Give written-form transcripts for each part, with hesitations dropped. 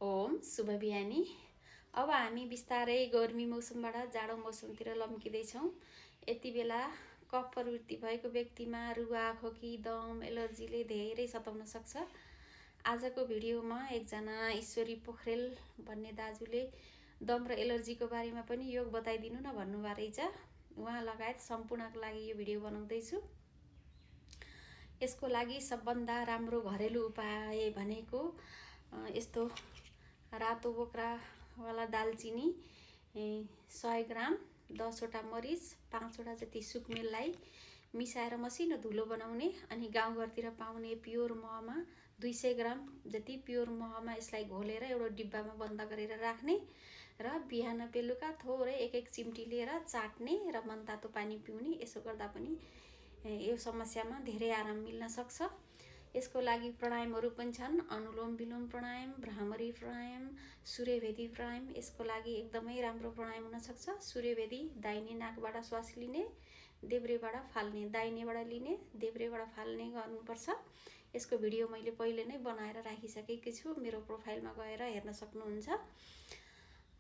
ओम शुभ बिहानी। अब हामी बिस्तारै गर्मी मौसमबाट जाडो मौसमतिर लम्किँदैछौँ। यति बेला कफ प्रवृत्ति भएको व्यक्तिमा रुवा, खोकी, दम, एलर्जीले धेरै सताउन सक्छ। आजको भिडियोमा एकजना ईश्वरी पोखरेल भन्ने दाजुले दम र एलर्जीको बारेमा पनि योग बताइदिनु न भन्नुभएको रहेछ। उहाँ लगायत सम्पूर्णको लागि यो भिडियो बनाउँदैछु। यसको लागि सबभन्दा राम्रो घरेलु उपाय भनेको यस्तो रातो बोक्रावाला दालचिनी 100 ग्राम, 10वटा मरिच, 5वटा जति सुकमेललाई मिसाएर मसिनो धुलो बनाउने, अनि गाउँघरतिर पाउने प्योर महमा 200 ग्राम जति प्योर महमा यसलाई घोलेर एउटा डिब्बामा बन्द गरेर राख्ने र बिहान बेलुका थोरै एक चिम्टी लिएर चाट्ने र मनतातो पानी पिउने। यसो गर्दा पनि यो समस्यामा धेरै आराम मिल्न सक्छ। यसको लागि प्राणायामहरू पनि छन्। अनुलोम विलोम प्राणायाम, भ्रामरी प्राणायाम, सूर्यभेदी प्राणायाम यसको लागि एकदमै राम्रो प्राणायाम हुन सक्छ। सूर्यभेदी दाहिने नाकबाट श्वास लिने, देब्रेबाट फाल्ने, दाहिनेबाट लिने, देब्रेबाट फाल्ने गर्नुपर्छ। यसको भिडियो मैले पहिले नै बनाएर राखिसकेकी छु, मेरो प्रोफाइलमा गएर हेर्न सक्नुहुन्छ।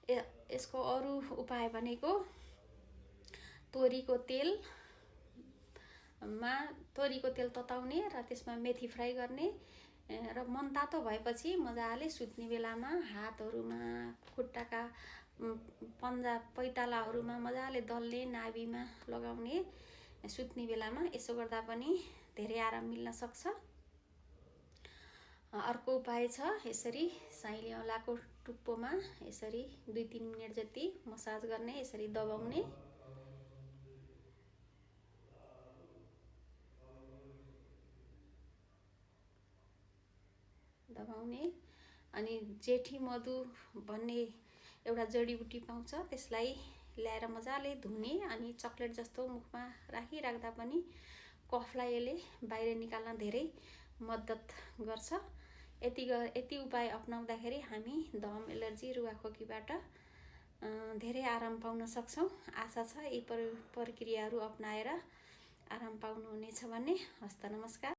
यसको अरू उपाय भनेको तोरीको तेल तताउने र त्यसमा मेथी फ्राई गर्ने र मनतातो भएपछि मजाले सुत्ने बेलामा हातहरूमा, खुट्टाका पन्जा पैतालाहरूमा मजाले दल्ने, नाभिमा लगाउने सुत्ने बेलामा। यसो गर्दा पनि धेरै आराम मिल्न सक्छ। अर्को उपाय छ, यसरी साइले औँलाको टुप्पोमा यसरी 2-3 मिनट जति मसाज गर्ने, यसरी दबाउने। अनि जेठी मधु भन्ने एउटा जडीबुटी पाउँछ, त्यसलाई ल्याएर मजाले धुने अनि चक्लेट जस्तो मुखमा राखिराख्दा पनि कफलाई यसले बाहिर निकाल्न धेरै मद्दत गर्छ। यति उपाय अपनाउँदाखेरि हामी दम, एलर्जी, रुवाखोकीबाट धेरै आराम पाउन सक्छौँ। आशा छ यी प्रक्रियाहरू अपनाएर आराम पाउनुहुनेछ भन्ने। हस्त नमस्कार।